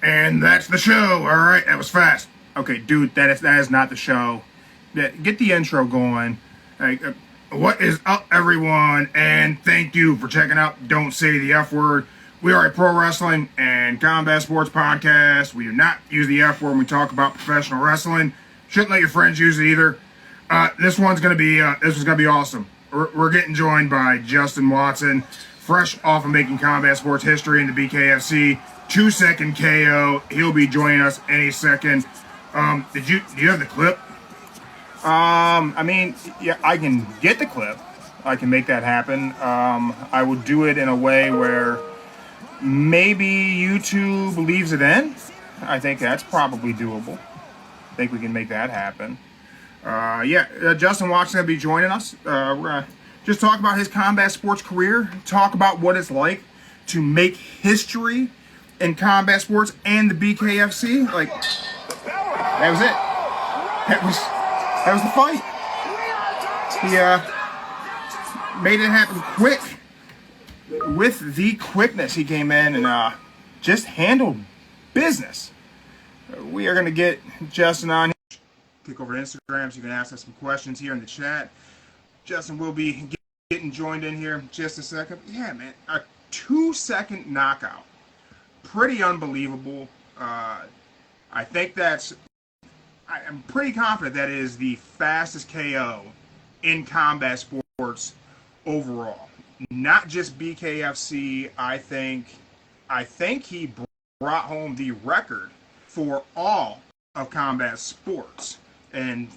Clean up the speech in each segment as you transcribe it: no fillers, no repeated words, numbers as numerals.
And that's the show. All right, that was fast. Okay, dude, that is not the show. Get the intro going. Like, what is up, everyone? And thank you for checking out Don't Say the F Word. We are a pro wrestling and combat sports podcast. We do not use the F word when we talk about professional wrestling. Shouldn't let your friends use it either. This one's gonna be awesome. We're getting joined by Justin Watson, fresh off of making combat sports history in the BKFC 2-second KO. He'll be joining us any second. Do you have the clip? I mean, yeah, I can get the clip. I can make that happen. I would do it in a way where maybe YouTube leaves it in. I think that's probably doable. I think we can make that happen. Justin Watson will be joining us. We're going to just talk about his combat sports career, talk about what it's like to make history in combat sports and the BKFC. Like, that was it. That was the fight. He made it happen quick. With the quickness, he came in and just handled business. We are going to get Justin on here. Click over to Instagram so you can ask us some questions here in the chat. Justin will be getting joined in here in just a second. Yeah, man, a 2-second knockout. Pretty unbelievable. I'm pretty confident that is the fastest KO in combat sports overall. Not just BKFC. I think he brought home the record for all of combat sports. And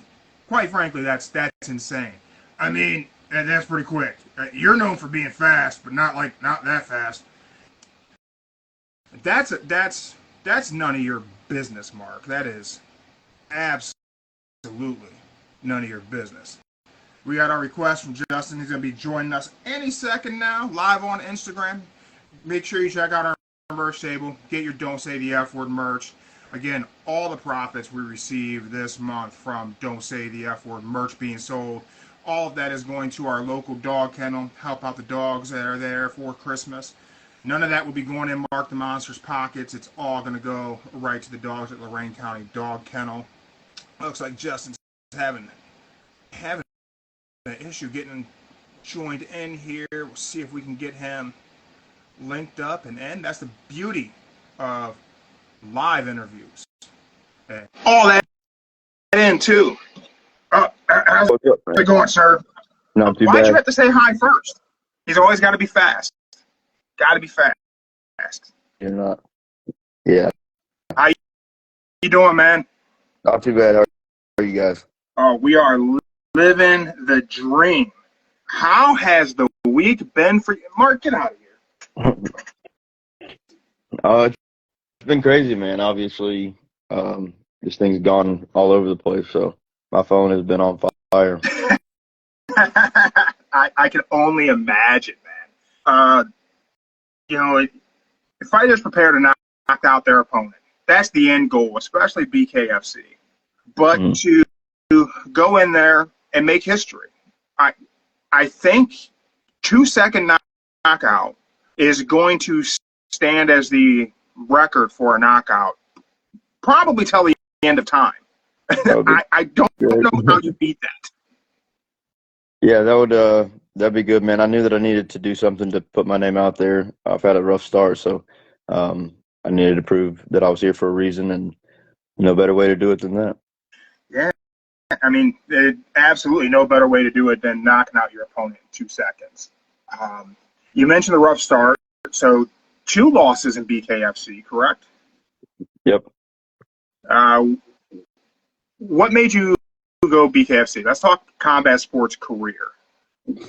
quite frankly, that's insane. I mean, that's pretty quick. You're known for being fast, but not that fast. That's none of your business, Mark. That is absolutely none of your business. We got our request from Justin. He's going to be joining us any second now, live on Instagram. Make sure you check out our merch table. Get your Don't Say the F Word merch. Again, all the profits we receive this month from Don't Say the F Word merch being sold, all of that is going to our local dog kennel, help out the dogs that are there for Christmas. None of that will be going in Mark the Monster's pockets. It's all going to go right to the dogs at Lorain County Dog Kennel. Looks like Justin's having an issue getting joined in here. We'll see if we can get him linked up. And that's the beauty of live interviews. All that in too. How's it going, sir? Not too bad. Why'd you have to say hi first? He's always got to be fast. Got to be fast. You're not. Yeah. How you doing, man? Not too bad. How are you guys? Oh, we are living the dream. How has the week been for you? Mark, get out of here. It's been crazy, man. Obviously, this thing's gone all over the place, so my phone has been on fire. I can only imagine, man. Fighters prepare to knock out their opponent. That's the end goal, especially BKFC. But to go in there and make history, I think 2-second knockout is going to stand as the record for a knockout probably till the end of time. I don't know how you beat that. Yeah, that'd be good, man. I knew that I needed to do something to put my name out there. I've had a rough start, so I needed to prove that I was here for a reason, and no better way to do it than that. Yeah, I mean, absolutely no better way to do it than knocking out your opponent in 2 seconds. You mentioned the rough start, so 2 losses in BKFC, correct? Yep. What made you go BKFC? Let's talk combat sports career.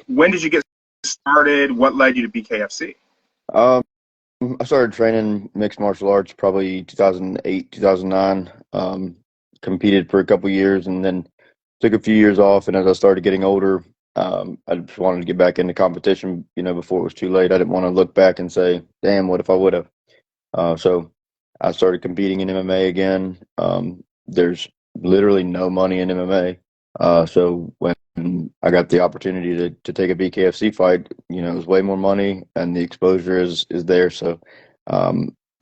When did you get started? What led you to BKFC? I started training mixed martial arts probably 2008, 2009. Competed for a couple years and then took a few years off. And as I started getting older, I just wanted to get back into competition, before it was too late. I didn't want to look back and say, damn, what if I would have? So I started competing in MMA again. There's literally no money in MMA. So when I got the opportunity to take a BKFC fight, it was way more money and the exposure is there. So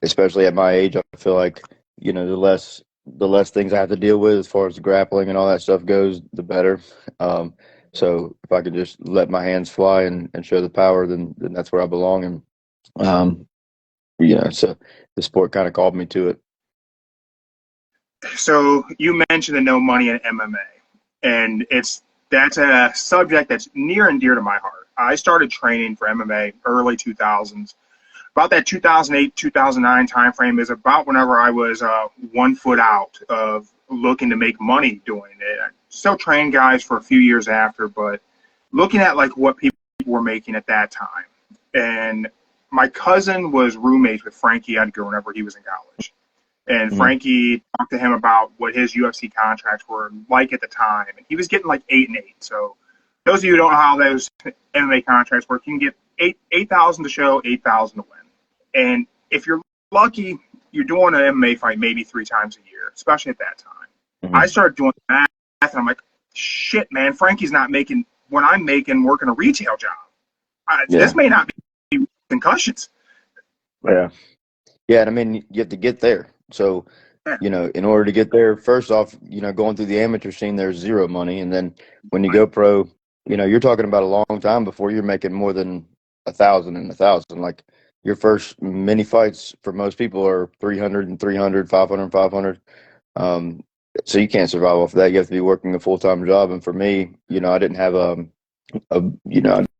especially at my age, I feel like, the less things I have to deal with as far as the grappling and all that stuff goes, the better. Um, so if I could just let my hands fly and show the power, then that's where I belong. And um, so the sport kind of called me to it. So you mentioned the no money in MMA, and that's a subject that's near and dear to my heart. I started training for MMA early 2000s. About that 2008, 2009 timeframe is about whenever I was 1 foot out of looking to make money doing it. I still trained guys for a few years after, but looking at like what people were making at that time. And my cousin was roommates with Frankie Edgar whenever he was in college. And Mhm. Frankie talked to him about what his UFC contracts were like at the time. And he was getting like 8 and 8. So those of you who don't know how those MMA contracts work, you can get 8,000 to show, 8,000 to win. And if you're lucky, you're doing an MMA fight maybe 3 times a year, especially at that time. I Mhm. started doing math, and I'm like, shit, man, Frankie's not making what I'm making working a retail job. This Yeah. may not be concussions. Yeah. Yeah. And I mean, you have to get there. So, Yeah, in order to get there, first off, going through the amateur scene, there's zero money. And then when you go pro, you're talking about a long time before you're making more than 1,000 and 1,000. Like your first mini fights for most people are 300 and 300, 500, 500. Um, so you can't survive off of that. You have to be working a full-time job. And for me, I didn't have I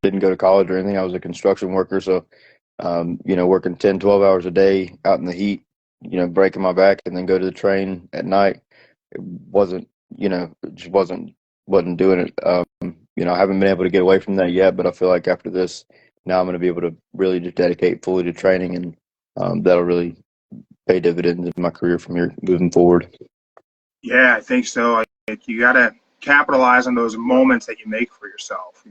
didn't go to college or anything. I was a construction worker. So, working 10, 12 hours a day out in the heat, breaking my back and then go to the train at night. It wasn't, it just wasn't doing it. I haven't been able to get away from that yet, but I feel like after this, now I'm going to be able to really just dedicate fully to training, and that'll really pay dividends in my career from here moving forward. yeah, I think so. Like you got to capitalize on those moments that you make for yourself.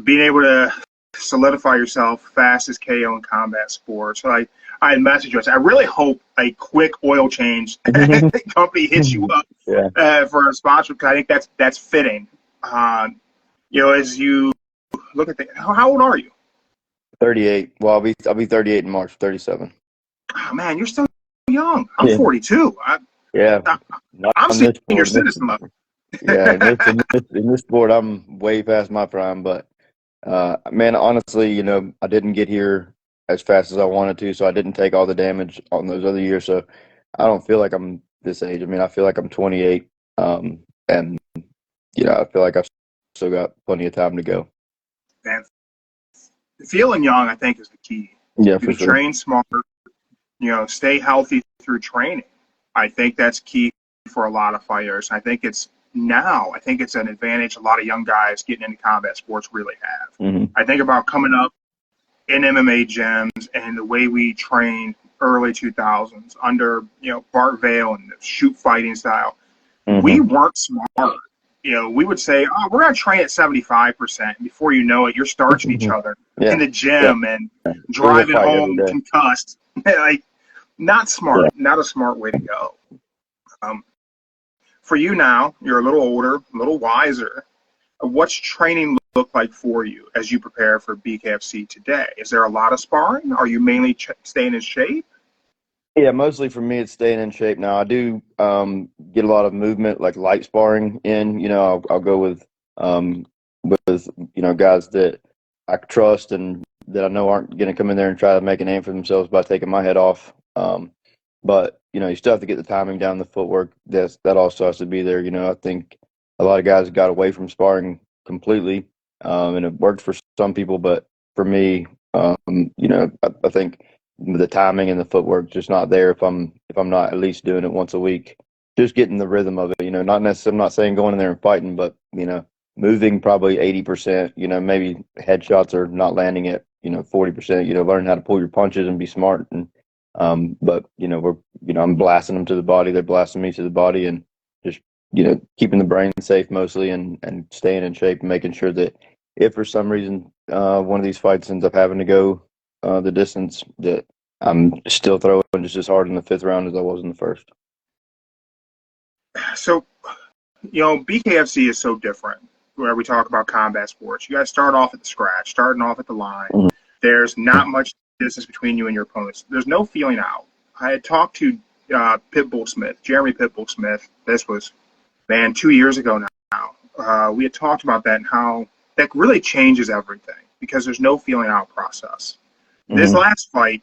Being able to solidify yourself fast as KO in combat sports. So I had messaged us. I really hope a quick oil change company hits you up Yeah, for a sponsor, because I think that's fitting. As you look at how old are you? 38. Well, I'll be 38 in March, 37. Oh, man, you're still young. I'm Yeah, 42. yeah. I, Not I'm on this senior sport. citizen level. Yeah, in this sport, I'm way past my prime. But man, honestly, I didn't get here as fast as I wanted to, so I didn't take all the damage on those other years. So I don't feel like I'm this age. I mean, I feel like I'm 28, and I feel like I've still got plenty of time to go. And feeling young, I think, is the key. Yeah, You for can sure. train smart, stay healthy through training. I think that's key for a lot of fighters. I think it's an advantage a lot of young guys getting into combat sports really have. Hmm. I think about coming up in MMA gyms and the way we trained early 2000s under, Bart Vale and the shoot fighting style. We Hmm. weren't smart. We would say, oh, we're going to train at 75%. Before you know it, you're starching each other in Yeah, the yeah. gym and It was a driving fight every home day. concussed. Like, not Yeah. smart, not a smart way to go. Um, for you now, you're a little older, a little wiser. What's training look like for you as you prepare for BKFC today? Is there a lot of sparring? Are you mainly staying in shape? Yeah, mostly for me, it's staying in shape now. I do get a lot of movement, like light sparring in. I'll go um, with guys that I trust and that I know aren't going to come in there and try to make a name for themselves by taking my head off. But you still have to get the timing down, the footwork. That also has to be there. I think a lot of guys got away from sparring completely, and it worked for some people, but for me, I think the timing and the footwork just not there if I'm not at least doing it once a week. Just getting the rhythm of it, not necessarily, I'm not saying going in there and fighting, but moving probably 80%, maybe headshots are not landing at 40%, learn how to pull your punches and be smart. And but I'm blasting them to the body, they're blasting me to the body, and just keeping the brain safe mostly, and staying in shape and making sure that if for some reason one of these fights ends up having to go the distance, that I'm still throwing just as hard in the fifth round as I was in the first. So, BKFC is so different where we talk about combat sports. You guys start off at the scratch, starting off at the line. Mhm. There's not much distance between you and your opponents. There's no feeling out. I had talked to Jeremy Pitbull Smith. This was, man, 2 years ago now. We had talked about that and how that really changes everything because there's no feeling out process. Mm-hmm. This last fight,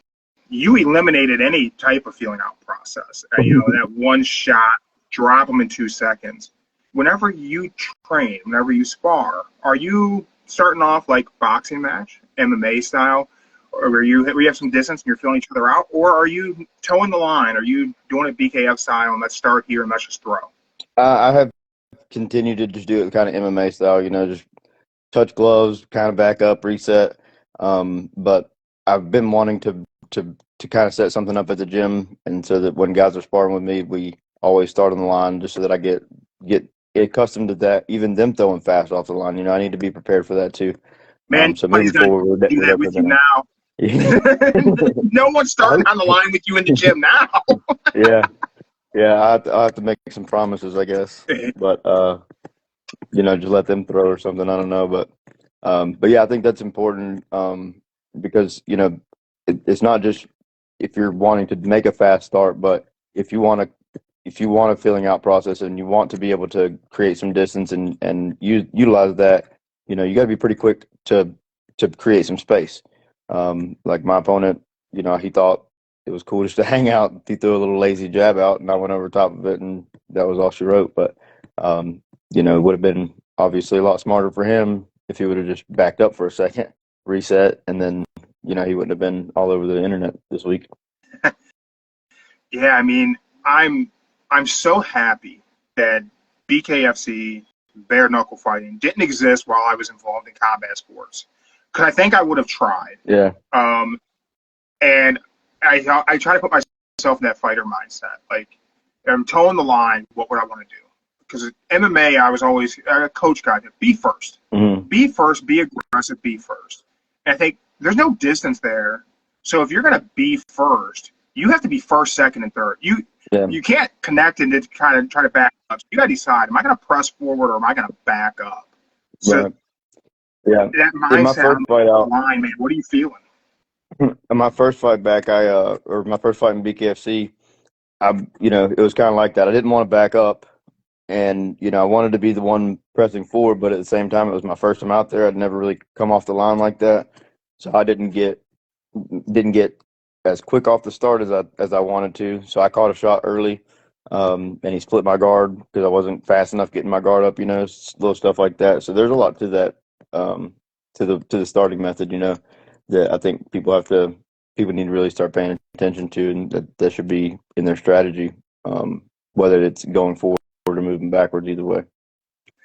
you eliminated any type of feeling out process. That one shot, drop them in 2 seconds. Whenever you train, whenever you spar, are you starting off like boxing match, MMA style, or where you have some distance and you're feeling each other out, or are you towing the line? Are you doing it BKF style and let's start here and let's just throw? I have continued to just do it kind of MMA style, just touch gloves, kind of back up, reset. But I've been wanting to kind of set something up at the gym, and so that when guys are sparring with me, we always start on the line just so that I get accustomed to that. Even them throwing fast off the line, I need to be prepared for that too. Man, so moving forward, do that with you now. No one's starting on the line with you in the gym now. Yeah. I'll have to make some promises, I guess. But just let them throw or something. I don't know, but yeah, I think that's important because it's not just if you're wanting to make a fast start, but if you want a filling out process and you want to be able to create some distance and utilize that, you got to be pretty quick to create some space. Like my opponent, he thought it was cool just to hang out. He threw a little lazy jab out, and I went over top of it, and that was all she wrote. But it would have been obviously a lot smarter for him if he would have just backed up for a second, reset, and then he wouldn't have been all over the internet this week. Yeah, I mean, I'm so happy that BKFC, bare-knuckle fighting, didn't exist while I was involved in combat sports. Because I think I would have tried. Yeah. And I try to put myself in that fighter mindset. Like, I'm towing the line, what would I want to do? Because MMA, I was always a coach guy. Be first. Mm-hmm. Be first, be aggressive, be first. And I think there's no distance there. So if you're going to be first, you have to be first, second, and third. You can't connect and kind of try to back up. So you got to decide, am I going to press forward or am I going to back up? So right. Yeah. That mindset, in my first fight out, line, man, what are you feeling? In my first fight back, my first fight in BKFC, it was kind of like that. I didn't want to back up, and I wanted to be the one pressing forward, but at the same time, it was my first time out there. I'd never really come off the line like that, so I didn't get as quick off the start as I wanted to. So I caught a shot early, and he split my guard because I wasn't fast enough getting my guard up. Little stuff like that. So there's a lot to that. To the starting method, that I think people need to really start paying attention to, and that should be in their strategy, whether it's going forward or moving backwards, either way.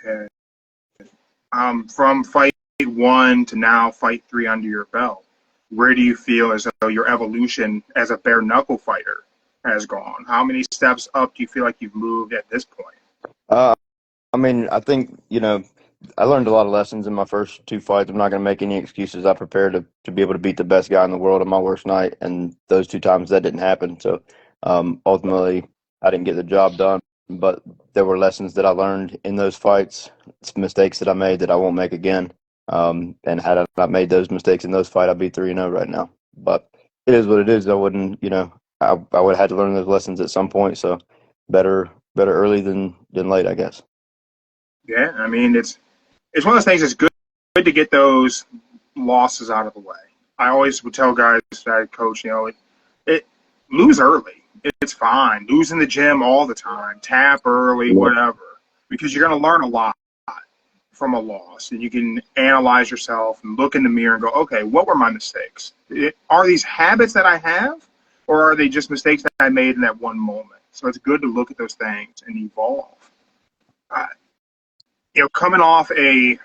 Okay. From fight 1 to now fight 3 under your belt, where do you feel as though your evolution as a bare knuckle fighter has gone? How many steps up do you feel like you've moved at this point? I think I learned a lot of lessons in my first 2 fights. I'm not going to make any excuses. I prepared to be able to beat the best guy in the world on my worst night, and those 2 times that didn't happen. So ultimately, I didn't get the job done. But there were lessons that I learned in those fights, some mistakes that I made that I won't make again. And had I not made those mistakes in those fights, I'd be 3-0 right now. But it is what it is. I wouldn't, I would have had to learn those lessons at some point. So better early than late, I guess. Yeah, I mean, it's one of those things that's good to get those losses out of the way. I always would tell guys that I coach, lose early. It's fine. Lose in the gym all the time. Tap early, whatever. Because you're going to learn a lot from a loss. And you can analyze yourself and look in the mirror and go, okay, what were my mistakes? Are these habits that I have? Or are they just mistakes that I made in that one moment? So it's good to look at those things and evolve. Coming off a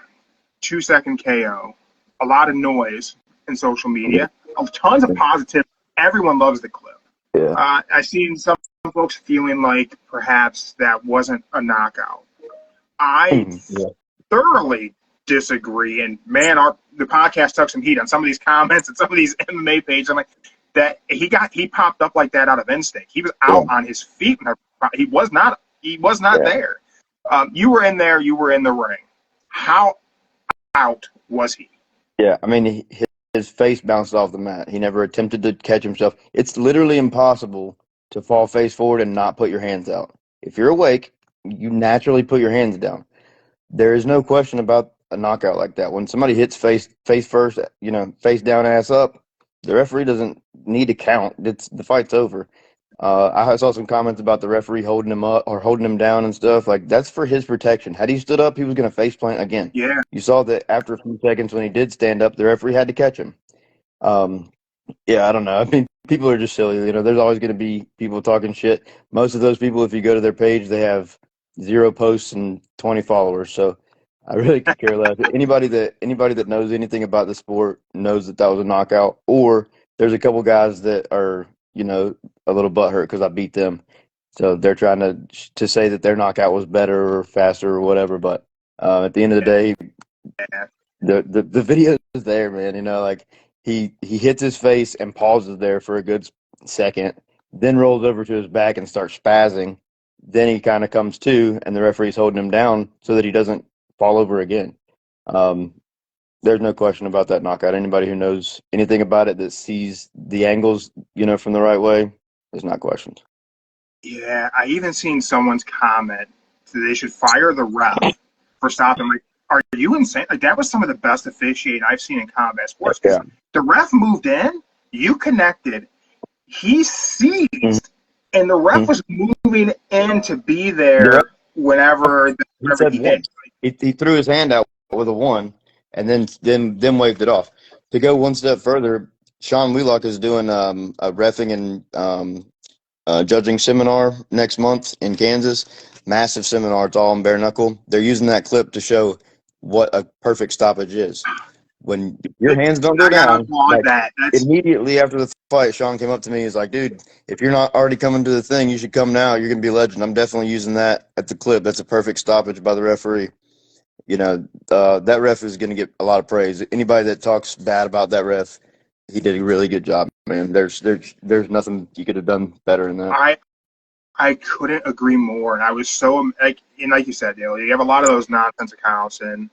2-second KO, a lot of noise in social media, tons of positive. Everyone loves the clip. Yeah. I've seen some folks feeling like perhaps that wasn't a knockout. I thoroughly disagree. And man, the podcast took some heat on some of these comments and some of these MMA pages. I'm like, that he popped up like that out of instinct. He was out on his feet. He was not there. You were in there. You were in the ring. How out was he? Yeah, I mean, his face bounced off the mat. He never attempted to catch himself. It's literally impossible to fall face forward and not put your hands out. If you're awake, you naturally put your hands down. There is no question about a knockout like that. When somebody hits face first, face down, ass up, the referee doesn't need to count. The fight's over. I saw some comments about the referee holding him up or holding him down and stuff. Like, that's for his protection. Had he stood up, he was going to face plant again. Yeah. You saw that after a few seconds when he did stand up, the referee had to catch him. Yeah, I don't know. I mean, people are just silly. There's always going to be people talking shit. Most of those people, if you go to their page, they have 0 posts and 20 followers. So I really could care less. Anybody that knows anything about the sport knows that was a knockout. Or there's a couple guys that are, a little butthurt because I beat them. So they're trying to say that their knockout was better or faster or whatever. But at the end of the day, the video is there, man. Like he hits his face and pauses there for a good second, then rolls over to his back and starts spazzing. Then he kind of comes to, and the referee's holding him down so that he doesn't fall over again. There's no question about that knockout. Anybody who knows anything about it that sees the angles, from the right way, there's not questions. Yeah, I even seen someone's comment that they should fire the ref for stopping. Like, are you insane? Like, that was some of the best officiating I've seen in combat sports. Yeah. The ref moved in, you connected, he seized, and the ref was moving in to be there whenever he hit. He threw his hand out with a 1, and then waved it off. To go one step further, Sean Wheelock is doing a reffing and judging seminar next month in Kansas. Massive seminar. It's all on bare-knuckle. They're using that clip to show what a perfect stoppage is. When your hands don't go down, immediately after the fight, Sean came up to me. He's like, dude, if you're not already coming to the thing, you should come now. You're going to be a legend. I'm definitely using that at the clip. That's a perfect stoppage by the referee. That ref is going to get a lot of praise. Anybody that talks bad about that ref, he did a really good job, man. There's nothing you could have done better than that. I couldn't agree more. And I was so, like you said, Dale, you have a lot of those nonsense accounts, and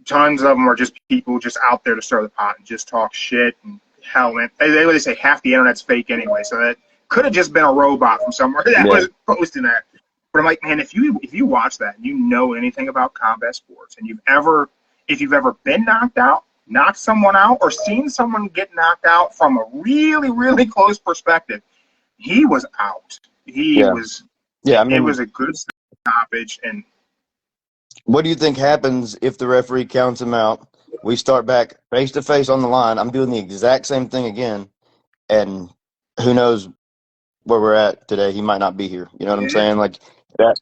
tons of them are just people just out there to stir the pot and just talk shit. And hell, man, they say half the internet's fake anyway, so that could have just been a robot from somewhere that was posting that. But I'm like, man, if you watch that and you know anything about combat sports, and if you've ever been knocked out, knocked someone out, or seen someone get knocked out from a really, really close perspective, he was out. It was a good stoppage. And what do you think happens if the referee counts him out? We start back face to face on the line. I'm doing the exact same thing again, and who knows where we're at today? He might not be here. You know what I'm saying? Like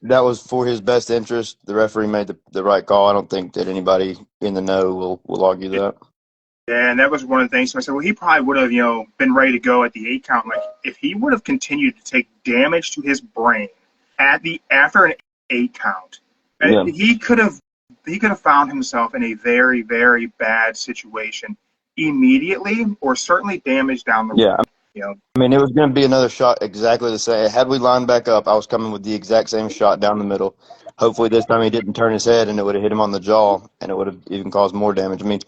that was for his best interest. The referee made the right call. I don't think that anybody in the know will argue that. Yeah, and that was one of the things. So I said, well, he probably would have, been ready to go at the 8 count. Like, if he would have continued to take damage to his brain after an 8 count, he could have found himself in a very, very bad situation immediately, or certainly damage down the road. I mean, it was going to be another shot exactly the same. Had we lined back up, I was coming with the exact same shot down the middle. Hopefully this time he didn't turn his head and it would have hit him on the jaw, and it would have even caused more damage. I mean,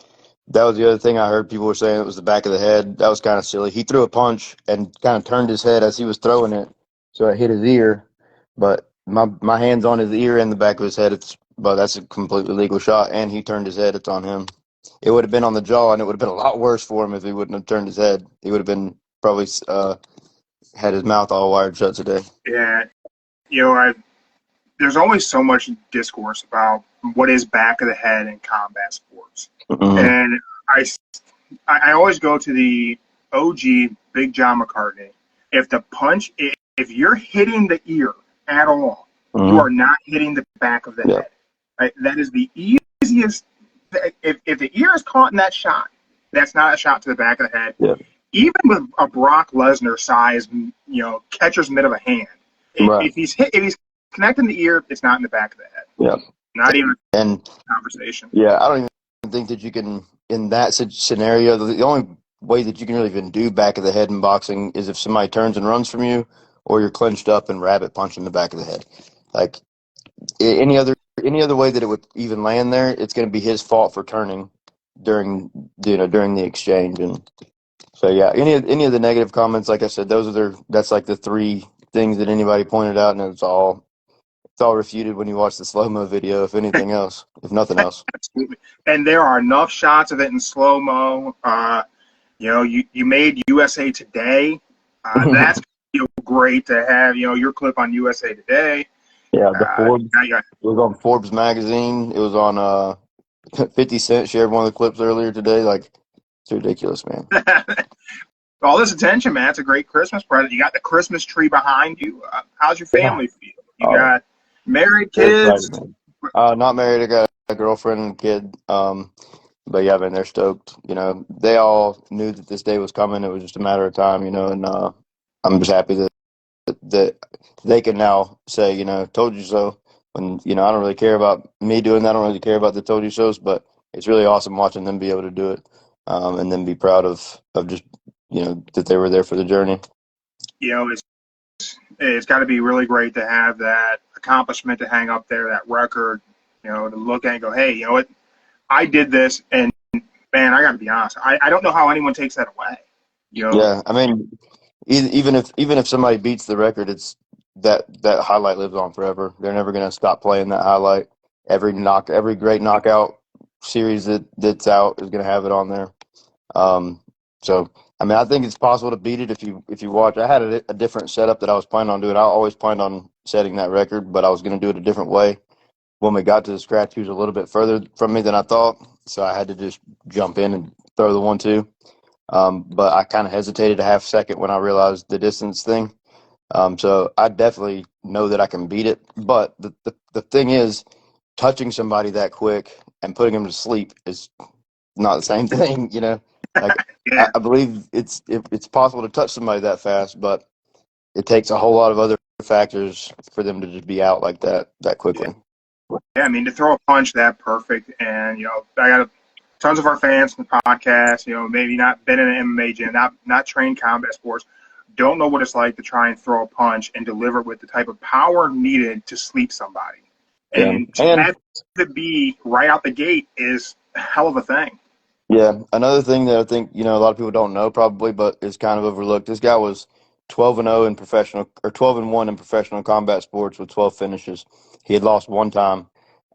that was the other thing I heard people were saying. It was the back of the head. That was kind of silly. He threw a punch and kind of turned his head as he was throwing it, so it hit his ear. But my hand's on his ear and the back of his head. But that's a completely legal shot, and he turned his head. It's on him. It would have been on the jaw, and it would have been a lot worse for him if he wouldn't have turned his head. He would have been probably had his mouth all wired shut today. Yeah. There's always so much discourse about what is back of the head in combat sports. Mm-hmm. And I always go to the OG Big John McCartney. If you're hitting the ear at all, mm-hmm. you are not hitting the back of the head. Right? That is the easiest. If the ear is caught in that shot, that's not a shot to the back of the head. Yeah. Even with a Brock Lesnar size, catcher's mitt of a hand, if he's connecting the ear, it's not in the back of the head. Yeah. Not even a conversation. Yeah, I don't even think that you can, in that scenario, the only way that you can really even do back of the head in boxing is if somebody turns and runs from you, or you're clenched up and rabbit punching the back of the head. Like any other way that it would even land there, it's going to be his fault for turning. during during the exchange. And so yeah, any of the negative comments, like I said, that's like the three things that anybody pointed out, and it's all refuted when you watch the slow-mo video, if anything else, if nothing else. Absolutely. And there are enough shots of it in slow mo. You made USA Today. That's great to have. Your clip on USA Today. Yeah, the Forbes. Yeah. It was on Forbes magazine. It was on 50 Cent shared one of the clips earlier today. Like, it's ridiculous, man. All this attention, man. It's a great Christmas present. You got the Christmas tree behind you. How's your family feel? You got married kids? Excited, man. Not married. I got a girlfriend and a kid. But yeah, man, they're stoked. They all knew that this day was coming. It was just a matter of time, and I'm just happy that they can now say, told you so. When, I don't really care about me doing that. I don't really care about the told you so's, but it's really awesome watching them be able to do it, and then be proud of just, that they were there for the journey. It's got to be really great to have that accomplishment to hang up there, that record, to look at and go, hey, you know what? I did this, and man, I got to be honest. I don't know how anyone takes that away. Yeah, I mean, even if somebody beats the record, it's that highlight lives on forever. They're never going to stop playing that highlight. Every great knockout series that's out is going to have it on there. So I mean, I think it's possible to beat it if you watch. I had a different setup that I was planning on doing. I always planned on setting that record, but I was going to do it a different way. When we got to the scratch, he was a little bit further from me than I thought, so I had to just jump in and throw the 1-2. But I kind of hesitated a half second when I realized the distance thing. So I definitely know that I can beat it. But the thing is, touching somebody that quick and putting them to sleep is not the same thing, Like, Yeah. I believe it's possible to touch somebody that fast, but it takes a whole lot of other factors for them to just be out like that quickly. Yeah, I mean, to throw a punch that perfect, and I got tons of our fans in the podcast. Maybe not been in an MMA gym, not trained combat sports, don't know what it's like to try and throw a punch and deliver it with the type of power needed to sleep somebody. And And to be right out the gate is a hell of a thing. yeah, another thing that I think a lot of people don't know probably, but is kind of overlooked. This guy was 12-0 in professional, or 12-1 in professional combat sports with 12 finishes. He had lost one time.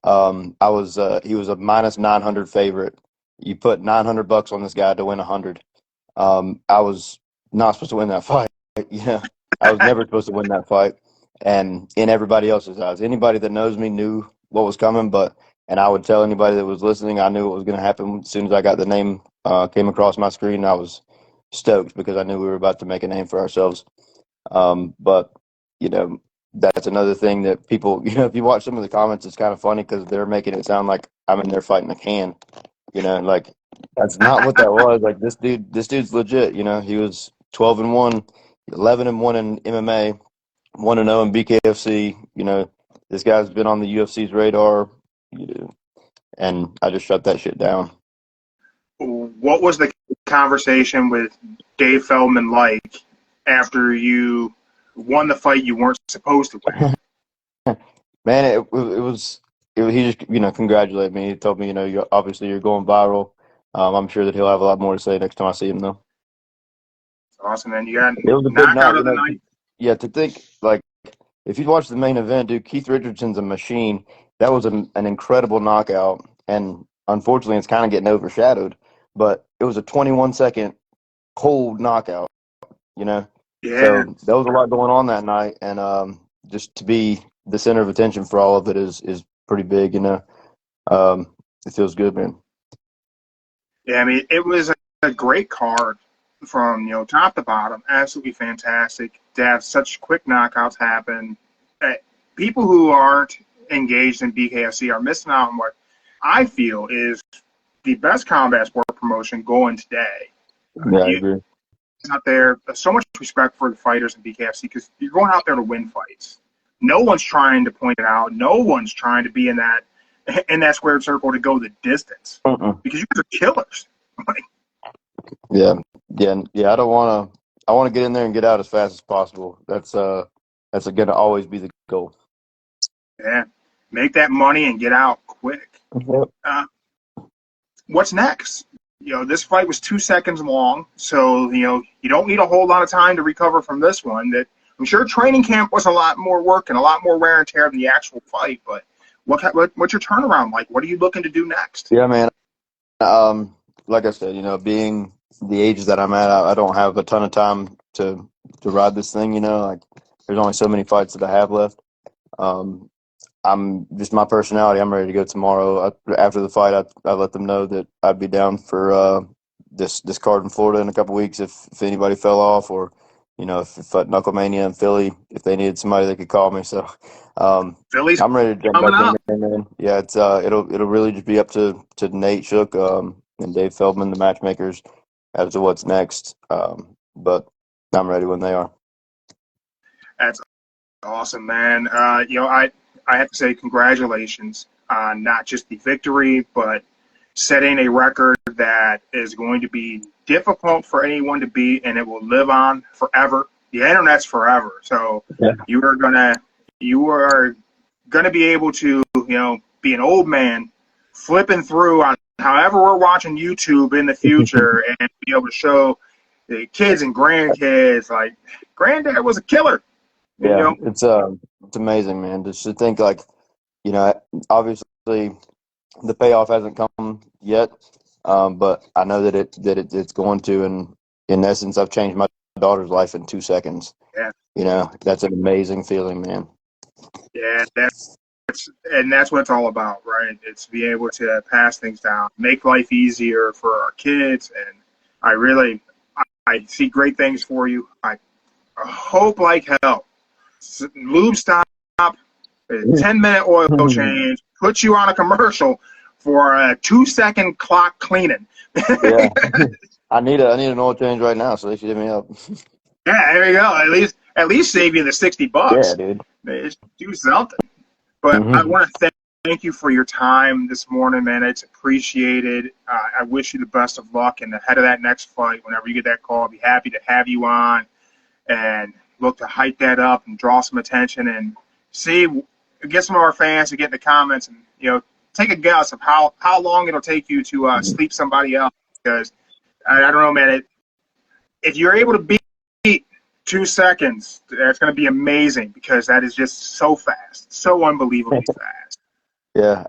He was a minus 900 favorite. You put $900 on this guy to win 100. I was not supposed to win that fight. I was never supposed to win that fight. And in everybody else's eyes, anybody that knows me knew what was coming, and I would tell anybody that was listening, I knew what was going to happen as soon as I got the name came across my screen. I was stoked because I knew we were about to make a name for ourselves. But that's another thing that people, if you watch some of the comments, it's kind of funny because they're making it sound like I'm in there fighting a can. Like that's not what that was. Like this dude's legit. He was 12-1, 11-1 in MMA, 1-0 in BKFC. This guy's been on the UFC's radar. And I just shut that shit down. What was the conversation with Dave Feldman like after you won the fight you weren't supposed to win? Man, he just congratulated me. He told me you're going viral. I'm sure that he'll have a lot more to say next time I see him though. Awesome, man. You got It was a big knockout night. of the night. Yeah, to think like if you watch the main event, dude, Keith Richardson's a machine. That was an incredible knockout, and unfortunately, it's kind of getting overshadowed. But it was a 21-second cold knockout. Yeah. So there was a lot going on that night, and just to be the center of attention for all of it is pretty big. It feels good, man. Yeah, I mean, it was a great card from top to bottom. Absolutely fantastic to have such quick knockouts happen. People who aren't engaged in BKFC are missing out on what I feel is the best combat sport promotion going today. Yeah, I agree. Out there, so much respect for the fighters in BKFC because you're going out there to win fights. No one's trying to point it out. No one's trying to be in that squared circle to go the distance because you guys are killers. Yeah. I don't want to. I want to get in there and get out as fast as possible. That's going to always be the goal. Yeah, make that money and get out quick. Yep. what's next? This fight was 2 seconds long, so you don't need a whole lot of time to recover from this one. That I'm sure training camp was a lot more work and a lot more wear and tear than the actual fight. But what's your turnaround like? What are you looking to do next? Yeah, man. Like I said, being the age that I'm at, I don't have a ton of time to ride this thing. Like there's only so many fights that I have left. I'm just my personality. I'm ready to go tomorrow. After the fight, I let them know that I'd be down for this card in Florida in a couple weeks if anybody fell off, or if Knuckle Mania in Philly, if they needed somebody, they could call me. So Philly's I'm ready to jump coming back up. in there, man. Yeah, it's it'll really just be up to Nate Shook and Dave Feldman, the matchmakers, as to what's next. But I'm ready when they are. That's awesome, man. I have to say congratulations on not just the victory, but setting a record that is going to be difficult for anyone to beat, and it will live on forever. The internet's forever, so Yeah. you are gonna be able to be an old man flipping through on however we're watching YouTube in the future and be able to show the kids and grandkids like granddad was a killer. Yeah, it's amazing, man. Just to think, like, obviously the payoff hasn't come yet, but I know that it's going to. And in essence, I've changed my daughter's life in 2 seconds. Yeah. That's an amazing feeling, man. Yeah, that's what it's all about, right? It's be able to pass things down, make life easier for our kids, and I see great things for you. I hope like hell. Lube stop, a 10-minute oil change, put you on a commercial for a 2-second clock cleaning. Yeah, I need an oil change right now, so they should hit me up. Yeah, there you go. At least save you the $60. Yeah, dude. Just do something. But I want to thank you for your time this morning, man. It's appreciated. I wish you the best of luck and ahead of that next fight. Whenever you get that call, I'll be happy to have you on and look to hype that up and draw some attention and get some of our fans to get in the comments and take a guess of how long it'll take you to sleep somebody else. Because I don't know, man. If you're able to beat 2 seconds, that's going to be amazing because that is just so fast, so unbelievably fast. Yeah,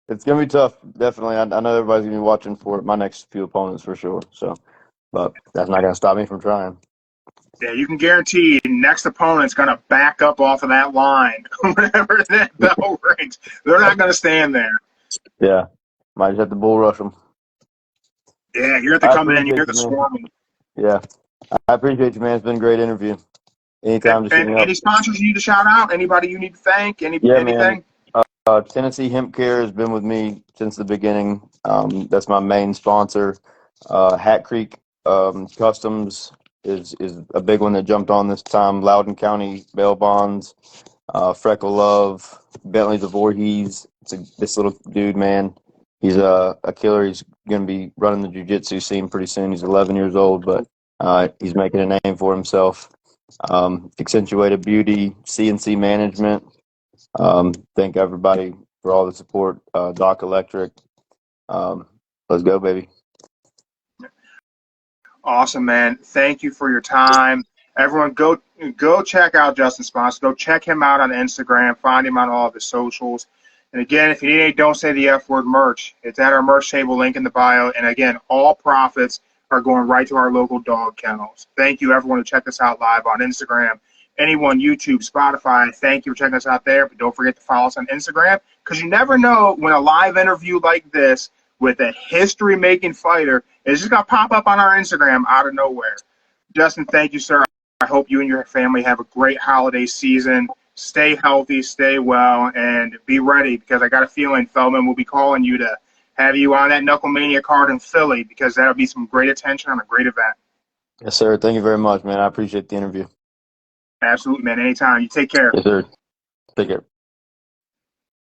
it's gonna be tough. Definitely, I know everybody's gonna be watching for my next few opponents for sure. So, but that's not gonna stop me from trying. Yeah, you can guarantee next opponent's going to back up off of that line whenever that bell rings. They're not going to stand there. Yeah, might just have to bull rush them. Yeah, you have to come in. You have to swarm them. Yeah, I appreciate you, man. It's been a great interview. Anytime, just any sponsors you need to shout out? Anybody you need to thank? Anything? Man. Tennessee Hemp Care has been with me since the beginning. That's my main sponsor. Hat Creek Customs is a big one that jumped on this time. Loudoun County Bail Bonds, Freckle Love, Bentley the Voorhees. This little dude, man. He's a killer. He's going to be running the jiu-jitsu scene pretty soon. He's 11 years old, but he's making a name for himself. Accentuated Beauty, CNC Management. Thank everybody for all the support. Doc Electric. Let's go, baby. Awesome, man. Thank you for your time. Everyone, go check out Justin Sponsor. Go check him out on Instagram. Find him on all of his socials. And again, if you need any Don't Say the F Word merch, it's at our merch table, link in the bio. And again, all profits are going right to our local dog kennels. Thank you, everyone, who checked us out live on Instagram. Anyone, YouTube, Spotify, thank you for checking us out there. But don't forget to follow us on Instagram because you never know when a live interview like this with a history-making fighter is just going to pop up on our Instagram out of nowhere. Justin, thank you, sir. I hope you and your family have a great holiday season. Stay healthy, stay well, and be ready because I got a feeling Feldman will be calling you to have you on that Knuckle Mania card in Philly because that'll be some great attention on a great event. Yes, sir. Thank you very much, man. I appreciate the interview. Absolutely, man. Anytime. You take care. Yes, sir. Take care.